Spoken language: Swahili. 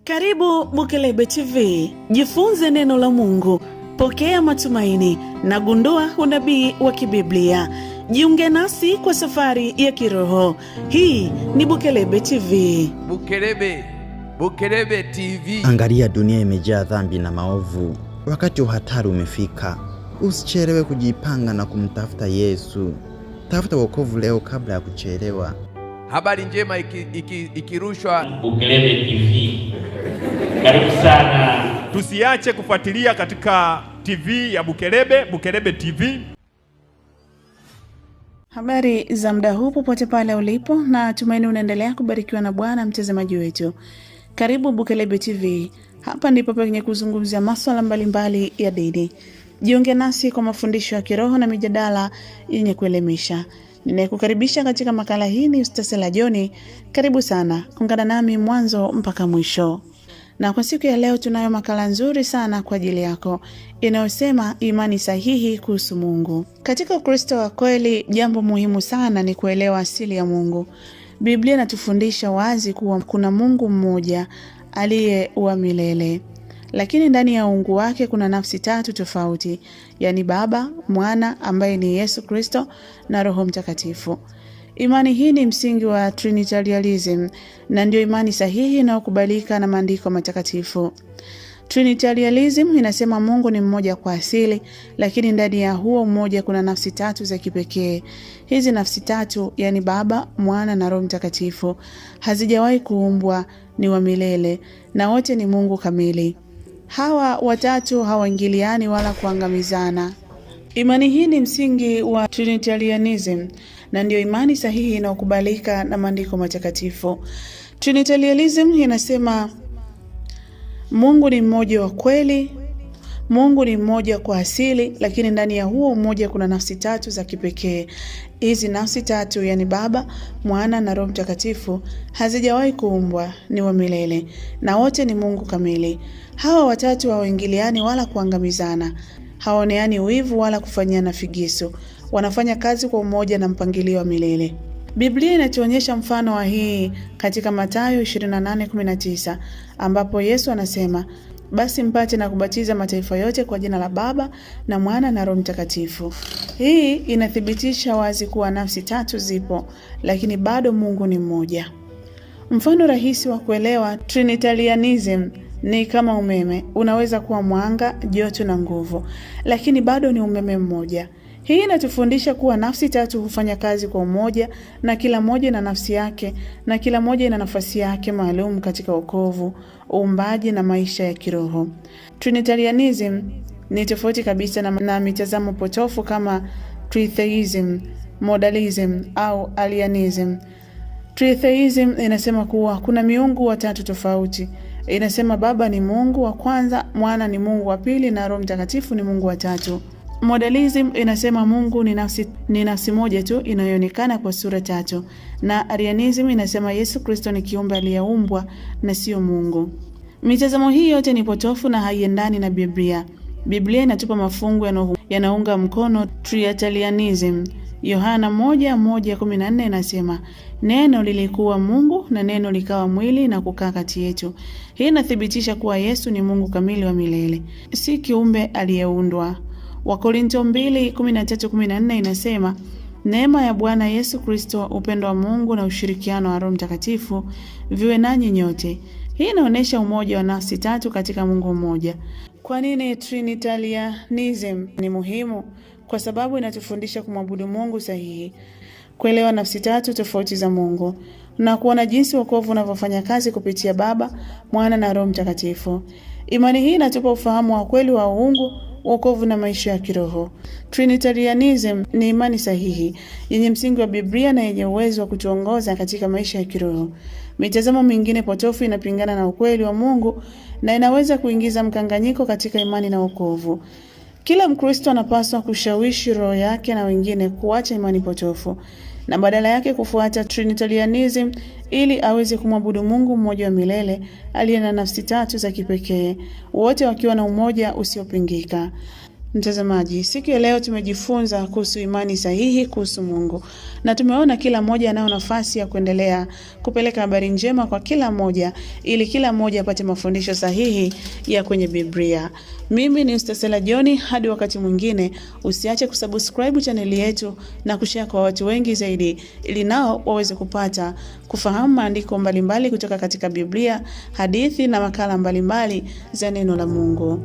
Karibu Bukelebe TV. Jifunze neno la Mungu, pokea matumaini na gundua unabii wa kibiblia. Jiunge nasi kwa safari ya kiroho. Hii ni Bukelebe TV. Bukelebe TV. Angalia, dunia imejaa dhambi na maovu. Wakati wa hatari umefika. Usichelewe kujipanga na kumtafuta Yesu. Tafuta wokovu leo kabla ya kuchelewa. Habari njema ikirushwa Bukelebe TV. Karibu sana. Tusiache kufuatilia katika TV ya Bukelebe TV. Habari za muda huu popote pale ulipo, na tumaini unaendelea kubarikiwa na Bwana mtazamaji wetu. Karibu Bukelebe TV. Hapa ndipo penye kuzungumzia masuala mbalimbali ya dini. Jiunge nasi kwa mafundisho ya kiroho na mijadala yenye kuelimisha. Ninayekukaribisha katika makala hii ni Ustasela Joni. Karibu sana. Ungana nami mwanzo mpaka mwisho. Na kwa siku ya leo tunayo makala nzuri sana kwa ajili yako inayosema imani sahihi kuhusu Mungu. Katika Ukristo wa kweli, jambo muhimu sana ni kuelewa asili ya Mungu. Biblia inatufundisha wazi kuwa kuna Mungu mmoja aliye wa milele. Lakini ndani ya uungu wake kuna nafsi tatu tofauti, yani Baba, Mwana ambaye ni Yesu Kristo na Roho Mtakatifu. Imani hii ni msingi wa Trinitarianism na ndio imani sahihi inayokubalika na maandiko matakatifu. Trinitarianism inasema Mungu ni mmoja kwa asili, lakini ndani ya huo mmoja kuna nafsi tatu za kipekee. Hizi nafsi tatu, yani Baba, Mwana na Roho Mtakatifu, hazijawahi kuumbwa, ni wa milele na wote ni Mungu kamili. Hawa watatu hawaingiliani wala kuangamizana. Imani hii ni msingi wa Trinitarianism na ndio imani sahihi inayokubalika na maandiko matakatifu. Trinitarianism inasema Mungu ni mmoja wa kweli, Mungu ni mmoja kwa asili, lakini ndani ya huo mmoja kuna nafsi tatu za kipekee. Hizi nafsi tatu, yani Baba, Mwana na Roho Mtakatifu, hazijawahi kuumbwa, ni wa milele na wote ni Mungu kamili. Hawa watatu hawaingiliani wala kuangamizana. Hawaoneani wivu wala kufanyiana figisu. Wanafanya kazi kwa umoja na mpangilio wa milele. Biblia inatuonyesha mfano wa hii katika Mathayo 28:19 ambapo Yesu anasema, basi mpate na kubatiza mataifa yote kwa jina la Baba na Mwana na Roho Mtakatifu. Hii inathibitisha wazi kuwa nafsi tatu zipo, lakini bado Mungu ni mmoja. Mfano rahisi wa kuelewa Trinitarianism ni kama umeme. Unaweza kuwa mwanga, joto na nguvu, lakini bado ni umeme mmoja. Hii inatufundisha kuwa nafsi tatu hufanya kazi kwa umoja, na kila moja ina nafsi yake, na kila moja ina nafasi yake maalum katika wokovu, uumbaji na maisha ya kiroho. Trinitarianism ni tofauti kabisa na mitazamo potofu kama tritheism, modalism au alianism. Tritheism inasema kuwa kuna miungu watatu tofauti. Inasema Baba ni Mungu wa kwanza, Mwana ni Mungu wa pili na Roho Mtakatifu ni Mungu wa tatu. Modalism inasema Mungu ni nafsi moja tu inayoonekana kwa sura tatu, na Arianism inasema Yesu Kristo ni kiumbe aliyeumbwa na sio Mungu. Mitazamo hii yote ni potofu na haiendani na Biblia. Biblia inatupa mafungu yanaunga mkono Trinitarianism. Yohana 1:14 inasema, neno lilikuwa Mungu na neno likawa mwili na kukaa kati yetu. Hii inathibitisha kuwa Yesu ni Mungu kamili wa milele, si kiumbe aliyeundwa. Wakorintho 2:13-14 inasema, neema ya Bwana Yesu Kristo, upendo wa Mungu na ushirikiano wa Roho Mtakatifu viwe nanyi nyote. Hii inaonyesha umoja wa nafsi tatu katika Mungu mmoja. Kwa nini Trinitarianism ni muhimu? Kwa sababu inatufundisha kumwabudu Mungu sahihi, kuelewa nafsi tatu tofauti za Mungu, na kuona jinsi wokovu unavyofanya kazi kupitia Baba, Mwana na Roho Mtakatifu. Imani hii inatupa ufahamu wa kweli wa uungu, wokovu na maisha ya kiroho. Trinitarianism ni imani sahihi yenye msingi wa Biblia na yenye uwezo wa kutuongoza katika maisha ya kiroho. Mitazamo mingine potofu inapingana na ukweli wa Mungu na inaweza kuingiza mkanganyiko katika imani na wokovu. Kila Mkristo anapaswa kushawishi roho yake na wengine kuacha imani potofu na badala yake kufuata Trinitarianism ili aweze kumwabudu Mungu mmoja wa milele aliye na nafsi tatu za kipekee, wote wakiwa na umoja usiopingika. Mtazamaji, siku ya leo tumejifunza kuhusu imani sahihi kuhusu Mungu, na tumeona kila mmoja anayo nafasi ya kuendelea kupeleka habari njema kwa kila mmoja, ili kila mmoja apate mafundisho sahihi ya kwenye Biblia. Mimi ni Ustasela John, hadi wakati mwingine, usiache kusubscribe chaneli yetu na kushare kwa watu wengi zaidi, ili nao waweze kupata kufahamu maandiko mbalimbali kutoka katika Biblia, hadithi na makala mbalimbali za neno la Mungu.